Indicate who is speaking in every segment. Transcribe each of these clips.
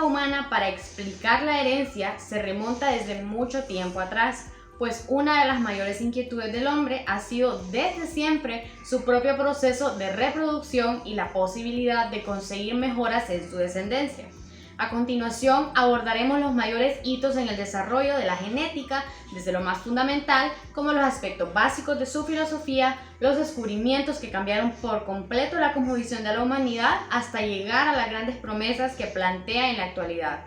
Speaker 1: lógica humana para explicar la herencia se remonta desde mucho tiempo atrás, pues una de las mayores inquietudes del hombre ha sido desde siempre su propio proceso de reproducción y la posibilidad de conseguir mejoras en su descendencia. A continuación abordaremos los mayores hitos en el desarrollo de la genética, desde lo más fundamental como los aspectos básicos de su filosofía, los descubrimientos que cambiaron por completo la composición de la humanidad hasta llegar a las grandes promesas que plantea en la actualidad.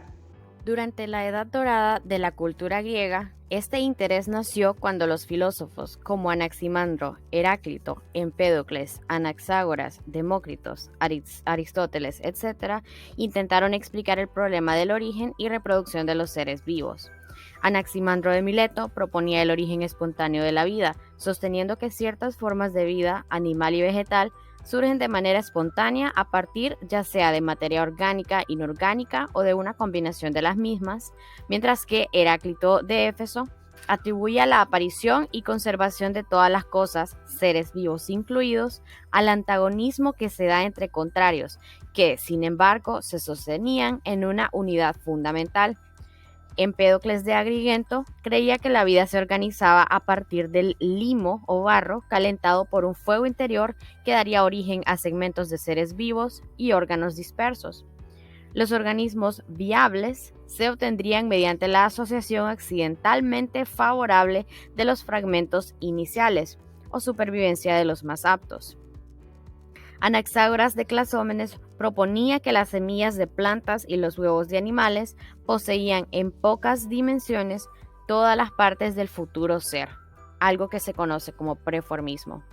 Speaker 2: Durante la Edad Dorada de la cultura griega, este interés nació cuando los filósofos como Anaximandro, Heráclito, Empédocles, Anaxágoras, Demócritos, Aristóteles, etc., intentaron explicar el problema del origen y reproducción de los seres vivos. Anaximandro de Mileto proponía el origen espontáneo de la vida, sosteniendo que ciertas formas de vida, animal y vegetal, surgen de manera espontánea a partir ya sea de materia orgánica, inorgánica o de una combinación de las mismas, mientras que Heráclito de Éfeso atribuía la aparición y conservación de todas las cosas, seres vivos incluidos, al antagonismo que se da entre contrarios, que, sin embargo, se sostenían en una unidad fundamental. Empédocles de Agrigento creía que la vida se organizaba a partir del limo o barro calentado por un fuego interior que daría origen a segmentos de seres vivos y órganos dispersos. Los organismos viables se obtendrían mediante la asociación accidentalmente favorable de los fragmentos iniciales o supervivencia de los más aptos. Anaxágoras de Clasómenes proponía que las semillas de plantas y los huevos de animales poseían en pocas dimensiones todas las partes del futuro ser, algo que se conoce como preformismo.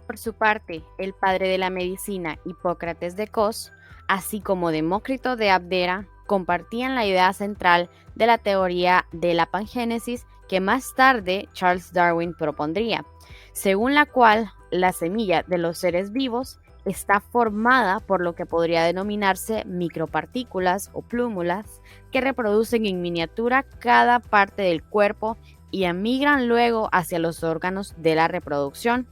Speaker 2: Por su parte, el padre de la medicina, Hipócrates de Cos, así como Demócrito de Abdera, compartían la idea central de la teoría de la pangénesis que más tarde Charles Darwin propondría, según la cual la semilla de los seres vivos está formada por lo que podría denominarse micropartículas o plúmulas que reproducen en miniatura cada parte del cuerpo y emigran luego hacia los órganos de la reproducción.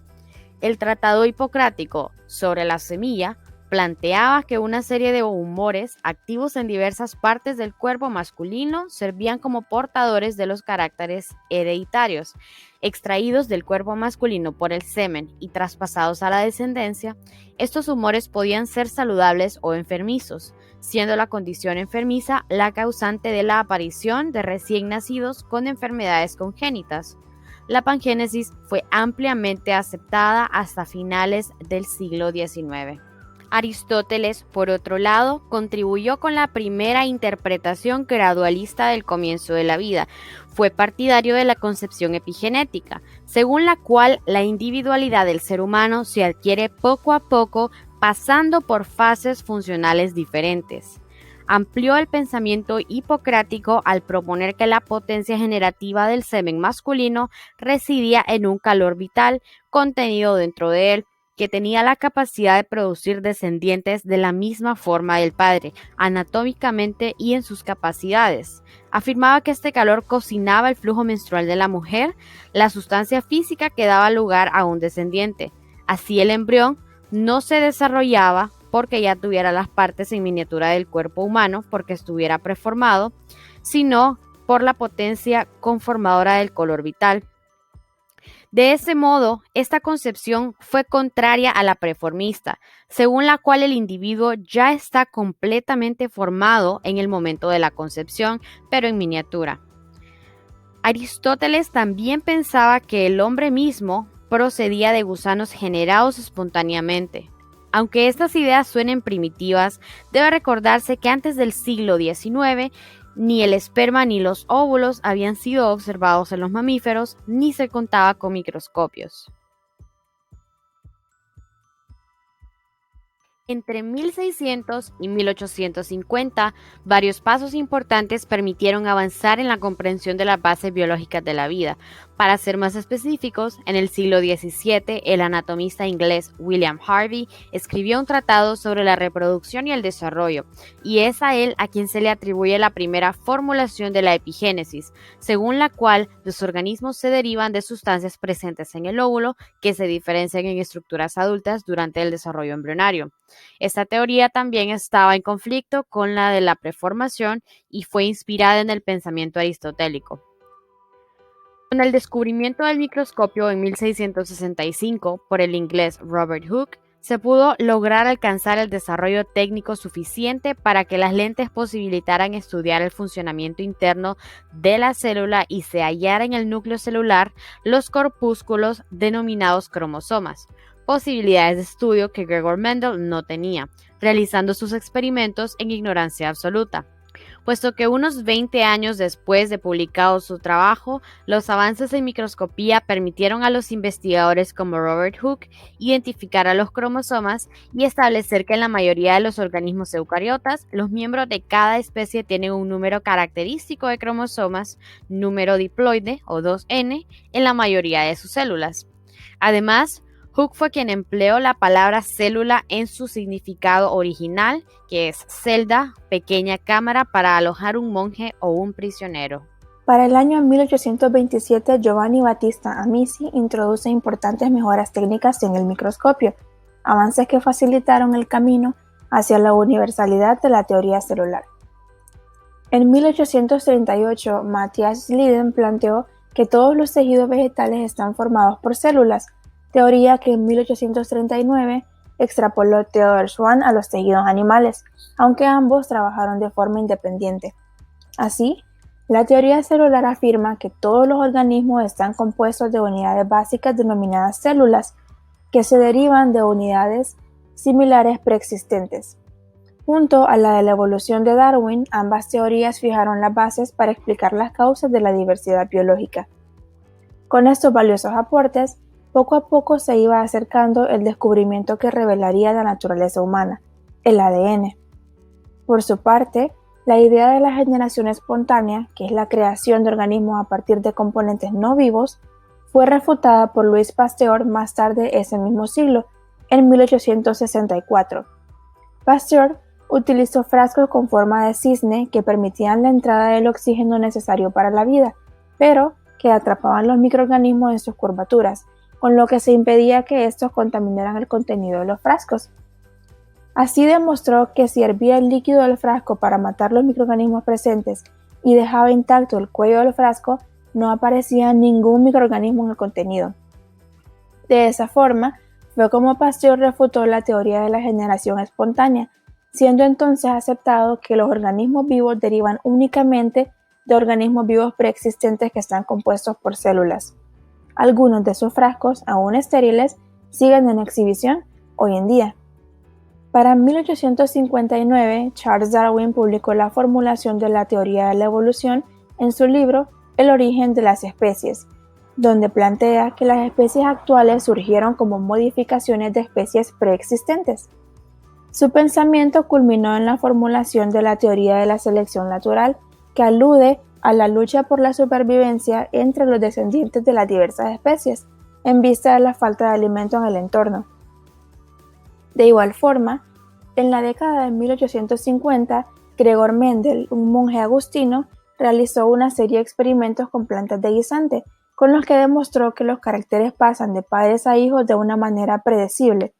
Speaker 2: El Tratado Hipocrático sobre la semilla planteaba que una serie de humores activos en diversas partes del cuerpo masculino servían como portadores de los caracteres hereditarios, extraídos del cuerpo masculino por el semen y traspasados a la descendencia. Estos humores podían ser saludables o enfermizos, siendo la condición enfermiza la causante de la aparición de recién nacidos con enfermedades congénitas. La pangénesis fue ampliamente aceptada hasta finales del siglo XIX. Aristóteles, por otro lado, contribuyó con la primera interpretación gradualista del comienzo de la vida. Fue partidario de la concepción epigenética, según la cual la individualidad del ser humano se adquiere poco a poco, pasando por fases funcionales diferentes. Amplió el pensamiento hipocrático al proponer que la potencia generativa del semen masculino residía en un calor vital contenido dentro de él, que tenía la capacidad de producir descendientes de la misma forma del padre, anatómicamente y en sus capacidades. Afirmaba que este calor cocinaba el flujo menstrual de la mujer, la sustancia física que daba lugar a un descendiente. Así el embrión no se desarrollaba porque ya tuviera las partes en miniatura del cuerpo humano, porque estuviera preformado, sino por la potencia conformadora del color vital. De ese modo, esta concepción fue contraria a la preformista, según la cual el individuo ya está completamente formado en el momento de la concepción, pero en miniatura. Aristóteles también pensaba que el hombre mismo procedía de gusanos generados espontáneamente. Aunque estas ideas suenen primitivas, debe recordarse que antes del siglo XIX, ni el esperma ni los óvulos habían sido observados en los mamíferos, ni se contaba con microscopios. Entre 1600 y 1850, varios pasos importantes permitieron avanzar en la comprensión de las bases biológicas de la vida. Para ser más específicos, en el siglo XVII, el anatomista inglés William Harvey escribió un tratado sobre la reproducción y el desarrollo, y es a él a quien se le atribuye la primera formulación de la epigénesis, según la cual los organismos se derivan de sustancias presentes en el óvulo que se diferencian en estructuras adultas durante el desarrollo embrionario. Esta teoría también estaba en conflicto con la de la preformación y fue inspirada en el pensamiento aristotélico. Con el descubrimiento del microscopio en 1665 por el inglés Robert Hooke, se pudo lograr alcanzar el desarrollo técnico suficiente para que las lentes posibilitaran estudiar el funcionamiento interno de la célula y se hallara en el núcleo celular los corpúsculos denominados cromosomas, posibilidades de estudio que Gregor Mendel no tenía, realizando sus experimentos en ignorancia absoluta. Puesto que unos 20 años después de publicado su trabajo, los avances en microscopía permitieron a los investigadores como Robert Hooke identificar a los cromosomas y establecer que en la mayoría de los organismos eucariotas, los miembros de cada especie tienen un número característico de cromosomas, número diploide o 2N, en la mayoría de sus células. Además, Hooke fue quien empleó la palabra célula en su significado original, que es celda, pequeña cámara para alojar un monje o un prisionero.
Speaker 3: Para el año 1827, Giovanni Battista Amici introduce importantes mejoras técnicas en el microscopio, avances que facilitaron el camino hacia la universalidad de la teoría celular. En 1838, Matthias Leiden planteó que todos los tejidos vegetales están formados por células, teoría que en 1839 extrapoló Theodor Schwann a los tejidos animales, aunque ambos trabajaron de forma independiente. Así, la teoría celular afirma que todos los organismos están compuestos de unidades básicas denominadas células, que se derivan de unidades similares preexistentes. Junto a la de la evolución de Darwin, ambas teorías fijaron las bases para explicar las causas de la diversidad biológica. Con estos valiosos aportes, poco a poco se iba acercando el descubrimiento que revelaría la naturaleza humana, el ADN. Por su parte, la idea de la generación espontánea, que es la creación de organismos a partir de componentes no vivos, fue refutada por Louis Pasteur más tarde ese mismo siglo, en 1864. Pasteur utilizó frascos con forma de cisne que permitían la entrada del oxígeno necesario para la vida, pero que atrapaban los microorganismos en sus curvaturas, con lo que se impedía que estos contaminaran el contenido de los frascos. Así demostró que si hervía el líquido del frasco para matar los microorganismos presentes y dejaba intacto el cuello del frasco, no aparecía ningún microorganismo en el contenido. De esa forma, fue como Pasteur refutó la teoría de la generación espontánea, siendo entonces aceptado que los organismos vivos derivan únicamente de organismos vivos preexistentes que están compuestos por células. Algunos de sus frascos, aún estériles, siguen en exhibición hoy en día. Para 1859, Charles Darwin publicó la formulación de la teoría de la evolución en su libro El origen de las especies, donde plantea que las especies actuales surgieron como modificaciones de especies preexistentes. Su pensamiento culminó en la formulación de la teoría de la selección natural, que alude a la lucha por la supervivencia entre los descendientes de las diversas especies, en vista de la falta de alimento en el entorno. De igual forma, en la década de 1850, Gregor Mendel, un monje agustino, realizó una serie de experimentos con plantas de guisante, con los que demostró que los caracteres pasan de padres a hijos de una manera predecible.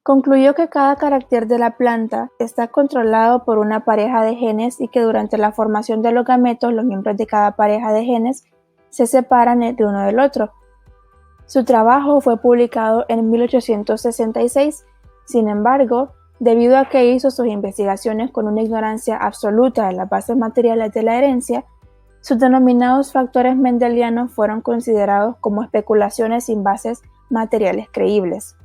Speaker 3: Concluyó que cada carácter de la planta está controlado por una pareja de genes y que durante la formación de los gametos los miembros de cada pareja de genes se separan de uno del otro. Su trabajo fue publicado en 1866, sin embargo, debido a que hizo sus investigaciones con una ignorancia absoluta de las bases materiales de la herencia, sus denominados factores mendelianos fueron considerados como especulaciones sin bases materiales creíbles.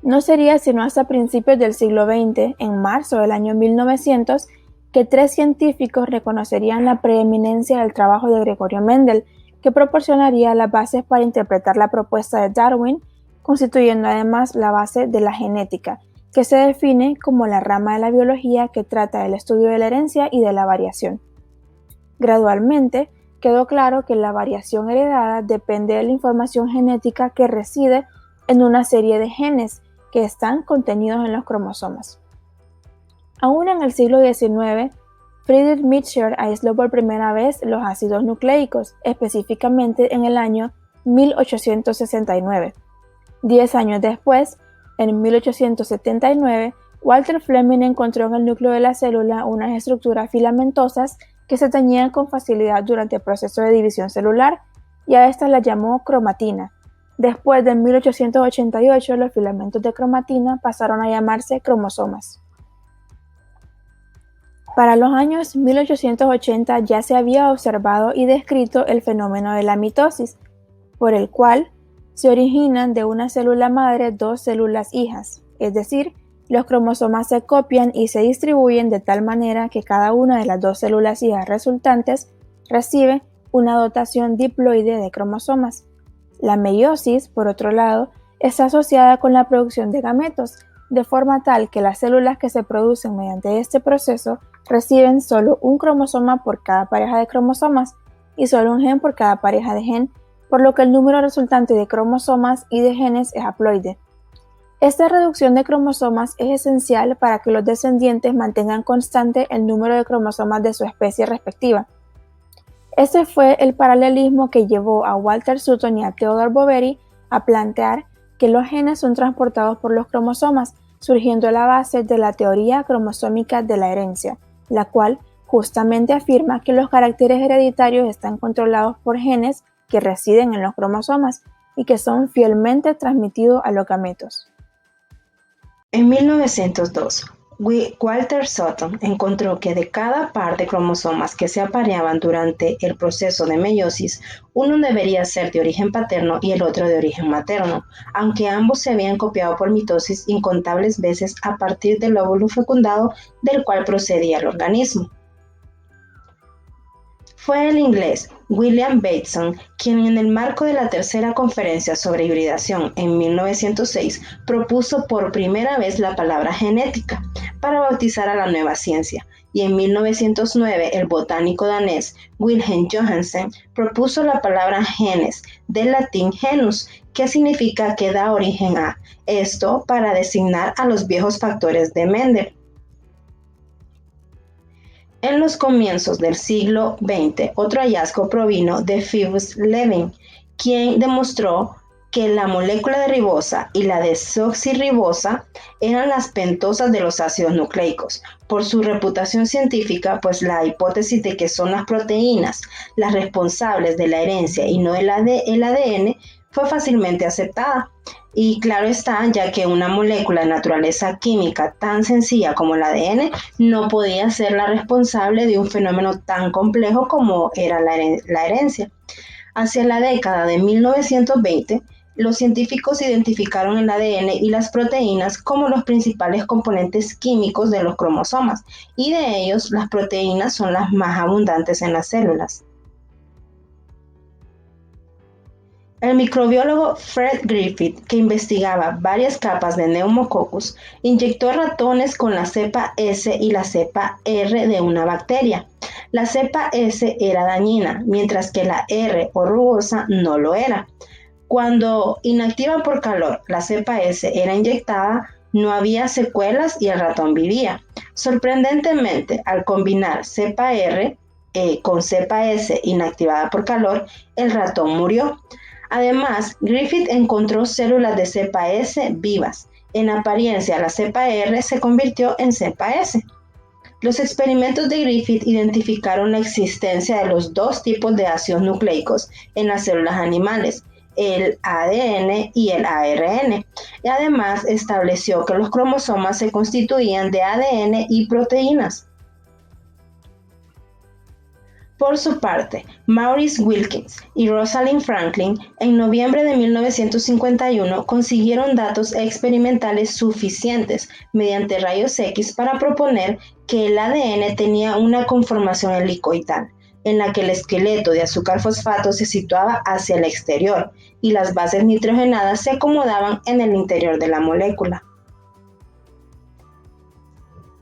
Speaker 3: No sería sino hasta principios del siglo XX, en marzo del año 1900, que 3 científicos reconocerían la preeminencia del trabajo de Gregorio Mendel, que proporcionaría las bases para interpretar la propuesta de Darwin, constituyendo además la base de la genética, que se define como la rama de la biología que trata del estudio de la herencia y de la variación. Gradualmente, quedó claro que la variación heredada depende de la información genética que reside en una serie de genes que están contenidos en los cromosomas. Aún en el siglo XIX, Friedrich Mitscher aisló por primera vez los ácidos nucleicos, específicamente en el año 1869. 10 años después, en 1879, Walter Fleming encontró en el núcleo de la célula unas estructuras filamentosas que se teñían con facilidad durante el proceso de división celular y a estas las llamó cromatina. Después de 1888, los filamentos de cromatina pasaron a llamarse cromosomas. Para los años 1880 ya se había observado y descrito el fenómeno de la mitosis, por el cual se originan de una célula madre dos células hijas, es decir, los cromosomas se copian y se distribuyen de tal manera que cada una de las dos células hijas resultantes recibe una dotación diploide de cromosomas. La meiosis, por otro lado, está asociada con la producción de gametos, de forma tal que las células que se producen mediante este proceso reciben solo un cromosoma por cada pareja de cromosomas y solo un gen por cada pareja de gen, por lo que el número resultante de cromosomas y de genes es haploide. Esta reducción de cromosomas es esencial para que los descendientes mantengan constante el número de cromosomas de su especie respectiva. Este fue el paralelismo que llevó a Walter Sutton y a Theodore Boveri a plantear que los genes son transportados por los cromosomas, surgiendo la base de la teoría cromosómica de la herencia, la cual justamente afirma que los caracteres hereditarios están controlados por genes que residen en los cromosomas y que son fielmente transmitidos a los gametos.
Speaker 4: En 1902, Walter Sutton encontró que de cada par de cromosomas que se apareaban durante el proceso de meiosis, uno debería ser de origen paterno y el otro de origen materno, aunque ambos se habían copiado por mitosis incontables veces a partir del óvulo fecundado del cual procedía el organismo. Fue el inglés William Bateson quien en el marco de la tercera conferencia sobre hibridación en 1906 propuso por primera vez la palabra genética para bautizar a la nueva ciencia, y en 1909 el botánico danés Wilhelm Johannsen propuso la palabra genes, del latín genus, que significa que da origen a, esto para designar a los viejos factores de Mendel. En los comienzos del siglo XX, otro hallazgo provino de Phoebus Levin, quien demostró que la molécula de ribosa y la desoxirribosa eran las pentosas de los ácidos nucleicos. Por su reputación científica, pues la hipótesis de que son las proteínas las responsables de la herencia y no el ADN fue fácilmente aceptada. Y claro está, ya que una molécula de naturaleza química tan sencilla como el ADN no podía ser la responsable de un fenómeno tan complejo como era la herencia. Hacia la década de 1920, los científicos identificaron el ADN y las proteínas como los principales componentes químicos de los cromosomas, y de ellos las proteínas son las más abundantes en las células. El microbiólogo Fred Griffith, que investigaba varias capas de Pneumococcus, inyectó ratones con la cepa S y la cepa R de una bacteria. La cepa S era dañina, mientras que la R o rugosa no lo era. Cuando inactiva por calor, la cepa S era inyectada, no había secuelas y el ratón vivía. Sorprendentemente, al combinar cepa R con cepa S inactivada por calor, el ratón murió. Además, Griffith encontró células de cepa S vivas. En apariencia, la cepa R se convirtió en cepa S. Los experimentos de Griffith identificaron la existencia de los dos tipos de ácidos nucleicos en las células animales, el ADN y el ARN. Y además estableció que los cromosomas se constituían de ADN y proteínas. Por su parte, Maurice Wilkins y Rosalind Franklin en noviembre de 1951 consiguieron datos experimentales suficientes mediante rayos X para proponer que el ADN tenía una conformación helicoidal, en la que el esqueleto de azúcar fosfato se situaba hacia el exterior y las bases nitrogenadas se acomodaban en el interior de la molécula.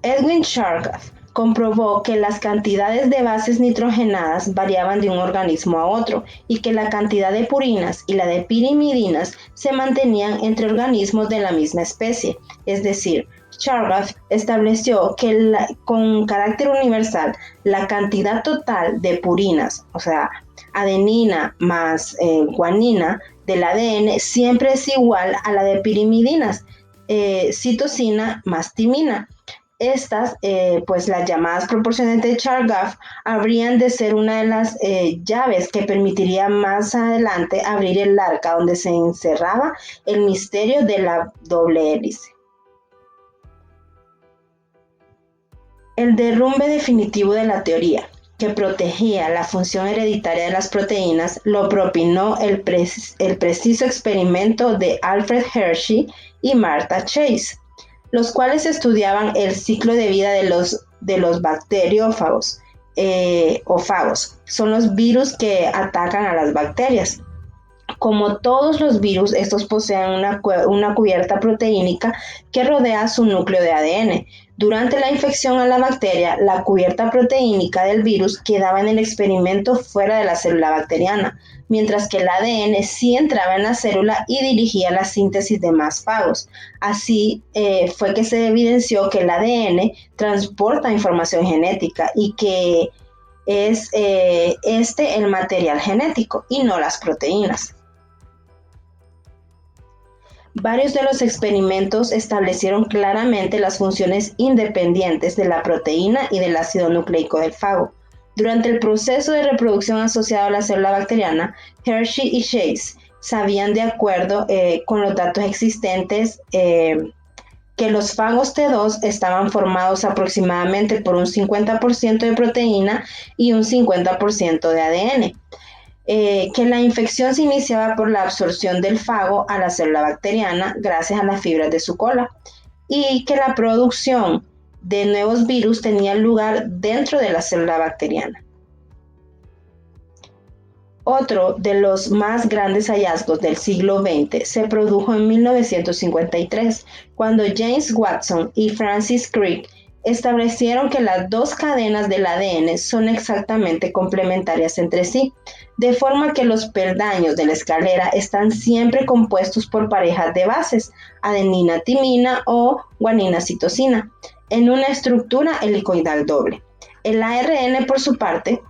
Speaker 4: Edwin Chargaff comprobó que las cantidades de bases nitrogenadas variaban de un organismo a otro y que la cantidad de purinas y la de pirimidinas se mantenían entre organismos de la misma especie. Es decir, Chargaff estableció que con carácter universal la cantidad total de purinas, o sea, adenina más guanina del ADN siempre es igual a la de pirimidinas, citosina más timina. Estas, pues las llamadas proporciones de Chargaff, habrían de ser una de las llaves que permitiría más adelante abrir el arca donde se encerraba el misterio de la doble hélice. El derrumbe definitivo de la teoría, que protegía la función hereditaria de las proteínas, lo propinó el preciso experimento de Alfred Hershey y Martha Chase, los cuales estudiaban el ciclo de vida de los bacteriófagos o fagos. Son los virus que atacan a las bacterias. Como todos los virus, estos poseen una cubierta proteínica que rodea su núcleo de ADN. Durante la infección a la bacteria, la cubierta proteínica del virus quedaba en el experimento fuera de la célula bacteriana, mientras que el ADN sí entraba en la célula y dirigía la síntesis de más fagos. Así fue que se evidenció que el ADN transporta información genética y que es el material genético y no las proteínas. Varios de los experimentos establecieron claramente las funciones independientes de la proteína y del ácido nucleico del fago. Durante el proceso de reproducción asociado a la célula bacteriana, Hershey y Chase sabían, de acuerdo con los datos existentes, que los fagos T2 estaban formados aproximadamente por un 50% de proteína y un 50% de ADN. Que la infección se iniciaba por la absorción del fago a la célula bacteriana gracias a las fibras de su cola y que la producción de nuevos virus tenía lugar dentro de la célula bacteriana. Otro de los más grandes hallazgos del siglo XX se produjo en 1953, cuando James Watson y Francis Crick establecieron que las dos cadenas del ADN son exactamente complementarias entre sí, de forma que los peldaños de la escalera están siempre compuestos por parejas de bases, adenina-timina o guanina-citosina, en una estructura helicoidal doble. El ARN, por su parte,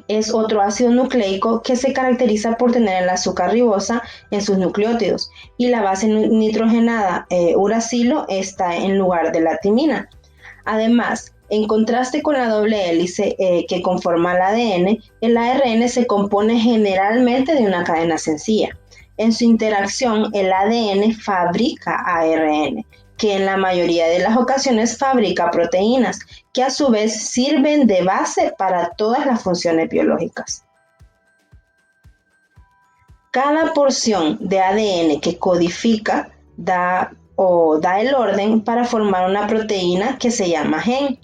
Speaker 4: es otro ácido nucleico que se caracteriza por tener el azúcar ribosa en sus nucleótidos, y la base nitrogenada uracilo está en lugar de la timina. Además, en contraste con la doble hélice que conforma el ADN, el ARN se compone generalmente de una cadena sencilla. En su interacción, el ADN fabrica ARN, que en la mayoría de las ocasiones fabrica proteínas, que a su vez sirven de base para todas las funciones biológicas. Cada porción de ADN que codifica da el orden para formar una proteína que se llama gen,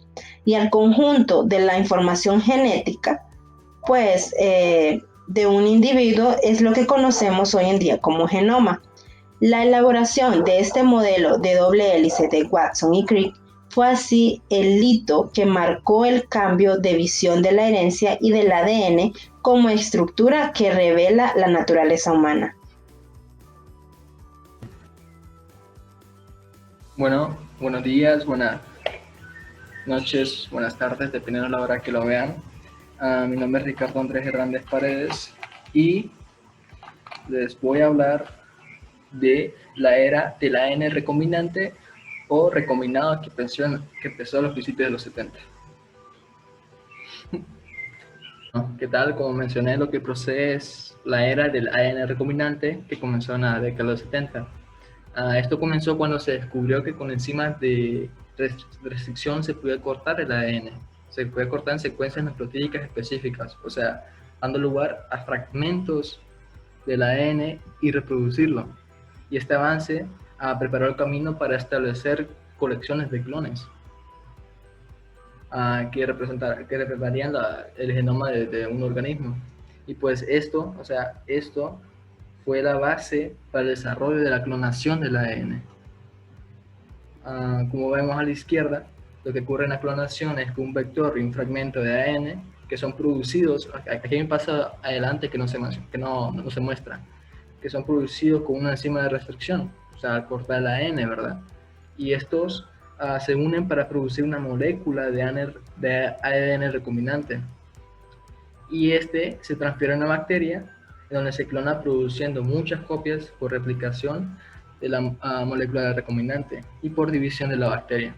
Speaker 4: y al conjunto de la información genética, pues, de un individuo es lo que conocemos hoy en día como genoma. La elaboración de este modelo de doble hélice de Watson y Crick fue así el hito que marcó el cambio de visión de la herencia y del ADN como estructura que revela la naturaleza humana.
Speaker 5: Bueno, buenos días, buenas noches, buenas tardes, dependiendo de la hora que lo vean. Mi nombre es Ricardo Andrés Hernández Paredes y les voy a hablar de la era del ADN recombinante o recombinado que empezó a los principios de los 70. ¿Qué tal? Como mencioné, lo que procede es la era del ADN recombinante que comenzó en la década de los 70. Esto comenzó cuando se descubrió que con enzimas de restricción se podía cortar el ADN. Se puede cortar en secuencias nucleotídicas específicas, o sea, dando lugar a fragmentos del ADN y reproducirlo. Y este avance preparó el camino para establecer colecciones de clones que representarían el genoma de un organismo. Y pues esto fue la base para el desarrollo de la clonación del ADN. Como vemos a la izquierda, lo que ocurre en la clonación es que un vector y un fragmento de ADN que son producidos, aquí hay un paso adelante que no se muestra, que son producidos con una enzima de restricción, o sea, al cortar el ADN, ¿verdad? Y estos se unen para producir una molécula de ADN recombinante. Y este se transfiere a una bacteria, en donde se clona produciendo muchas copias por replicación de la molécula recombinante y por división de la bacteria.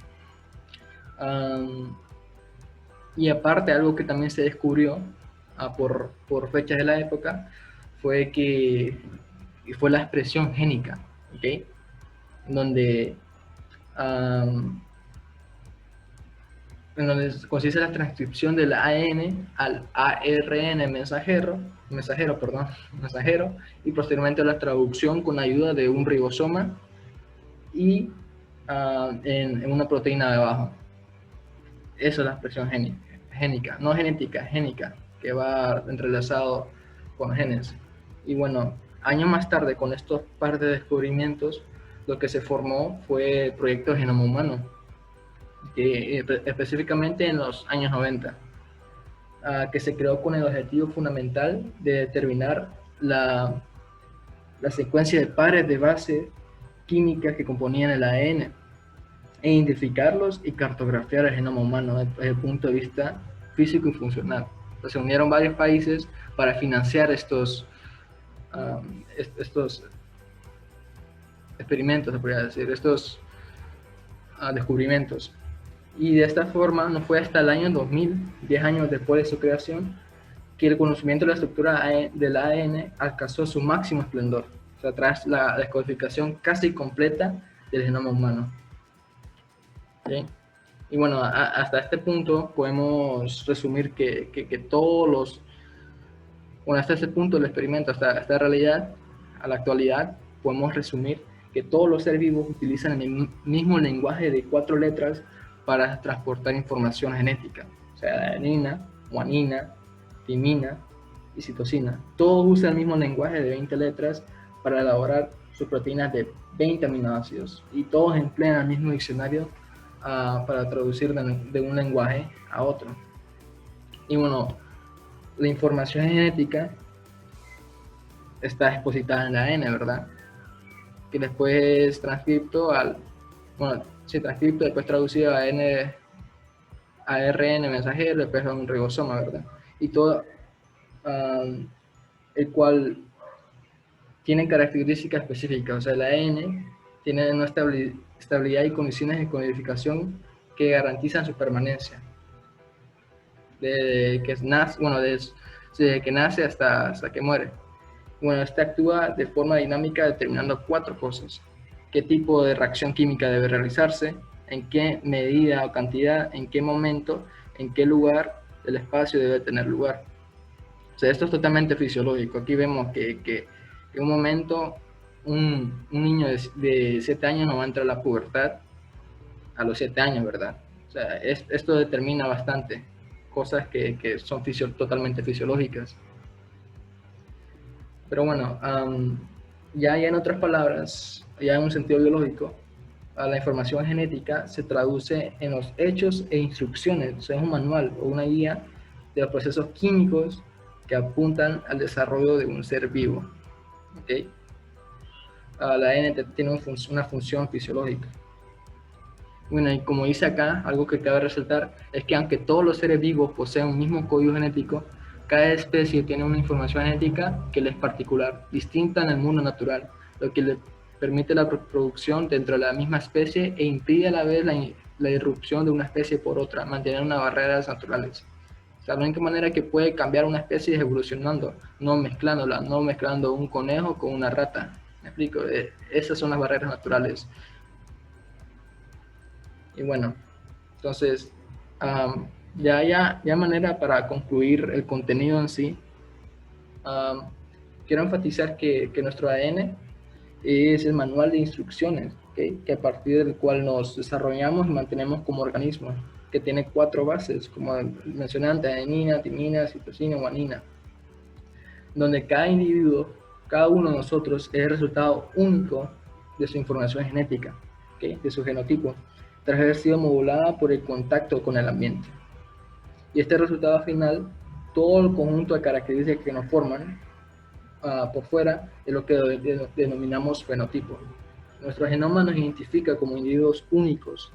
Speaker 5: Y aparte, algo que también se descubrió por fechas de la época fue la expresión génica, ¿okay? Donde consiste la transcripción del ADN al ARN mensajero, y posteriormente la traducción con ayuda de un ribosoma y en una proteína de abajo. Eso es la expresión génica, no genética, génica, que va entrelazado con genes. Y bueno, años más tarde, con estos par de descubrimientos, lo que se formó fue el proyecto Genoma Humano, que específicamente en los años 90, que se creó con el objetivo fundamental de determinar la secuencia de pares de base químicas que componían el ADN, e identificarlos y cartografiar el genoma humano desde el punto de vista físico y funcional. Entonces, se unieron varios países para financiar estos experimentos, se podría decir, estos descubrimientos. Y de esta forma no fue hasta el año 2000, 10 años después de su creación, que el conocimiento de la estructura del ADN alcanzó su máximo esplendor, o sea, tras la descodificación casi completa del genoma humano. ¿Sí? Y bueno, hasta este punto podemos resumir que todos los... Bueno, hasta este punto del experimento, hasta esta realidad, a la actualidad, podemos resumir que todos los seres vivos utilizan el mismo lenguaje de 4 letras para transportar información genética, o sea, adenina, guanina, timina y citosina. Todos usan el mismo lenguaje de 20 letras para elaborar sus proteínas de 20 aminoácidos, y todos emplean el mismo diccionario para traducir de un lenguaje a otro. Y bueno, la información genética está expositada en el ADN, ¿verdad? Que después transcripto después traducido a ARN mensajero, después a un ribosoma, ¿verdad? Y todo, el cual tiene características específicas, o sea, el ADN tiene una estabilidad y condiciones de codificación que garantizan su permanencia. Desde que nace hasta que muere. Bueno, este actúa de forma dinámica determinando 4 cosas: qué tipo de reacción química debe realizarse, en qué medida o cantidad, en qué momento, en qué lugar del espacio debe tener lugar. O sea, esto es totalmente fisiológico. Aquí vemos que en un momento un niño de 7 años no va a entrar a la pubertad a los 7 años, ¿verdad? O sea, esto determina bastante cosas que son totalmente fisiológicas. Pero bueno, ya en otras palabras, ya en un sentido biológico, la información genética se traduce en los hechos e instrucciones, o sea, es un manual o una guía de los procesos químicos que apuntan al desarrollo de un ser vivo. ¿Okay? La ADN tiene una función fisiológica. Bueno, y como dice acá, algo que cabe resaltar es que aunque todos los seres vivos poseen un mismo código genético, cada especie tiene una información genética que le es particular, distinta en el mundo natural, lo que le permite la reproducción dentro de la misma especie e impide a la vez la irrupción de una especie por otra, mantener unas barreras naturales. O sea, la única manera que puede cambiar una especie es evolucionando, no mezclándola, no mezclando un conejo con una rata. ¿Me explico? Esas son las barreras naturales. Y bueno, entonces, ya manera para concluir el contenido en sí, quiero enfatizar que nuestro ADN es el manual de instrucciones, ¿okay? Que a partir del cual nos desarrollamos y mantenemos como organismo, que tiene 4 bases, como mencioné antes: adenina, timina, citosina, guanina, donde cada individuo, cada uno de nosotros, es el resultado único de su información genética, ¿okay? De su genotipo. tras haber sido modulada por el contacto con el ambiente. Y este resultado final, todo el conjunto de características que nos forman por fuera, es lo que denominamos fenotipo. Nuestro genoma nos identifica como individuos únicos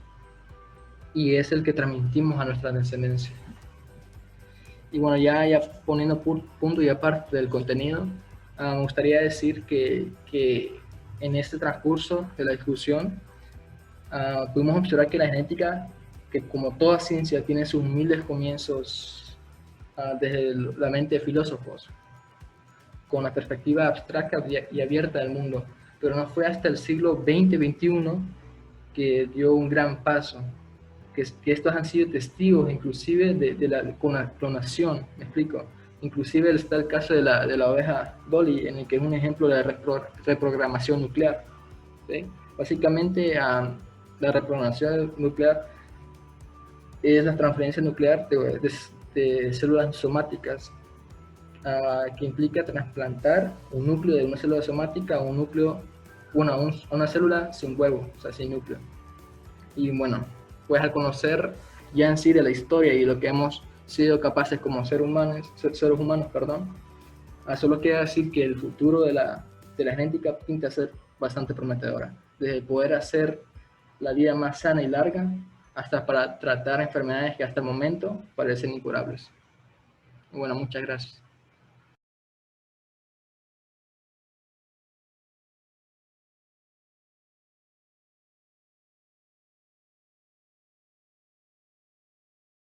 Speaker 5: y es el que transmitimos a nuestra descendencia. Y bueno, ya poniendo punto y aparte del contenido, me gustaría decir que en este transcurso de la discusión pudimos observar que la genética, que como toda ciencia tiene sus humildes comienzos desde la mente de filósofos, con la perspectiva abstracta y abierta del mundo, pero no fue hasta el siglo XX-XXI que dio un gran paso, que estos han sido testigos inclusive de la clonación, me explico. Inclusive está el caso de la oveja Dolly, en el que es un ejemplo de reprogramación nuclear, ¿sí? Básicamente la reprogramación nuclear es la transferencia nuclear de células somáticas, que implica trasplantar un núcleo de una célula somática a un núcleo, una célula sin huevo, o sea, sin núcleo. Y bueno, pues al conocer ya en sí de la historia y lo que hemos sido capaces como seres humanos, solo queda decir que el futuro de la genética pinta ser bastante prometedora, desde poder hacer la vida más sana y larga hasta para tratar enfermedades que hasta el momento parecen incurables. Bueno, muchas gracias.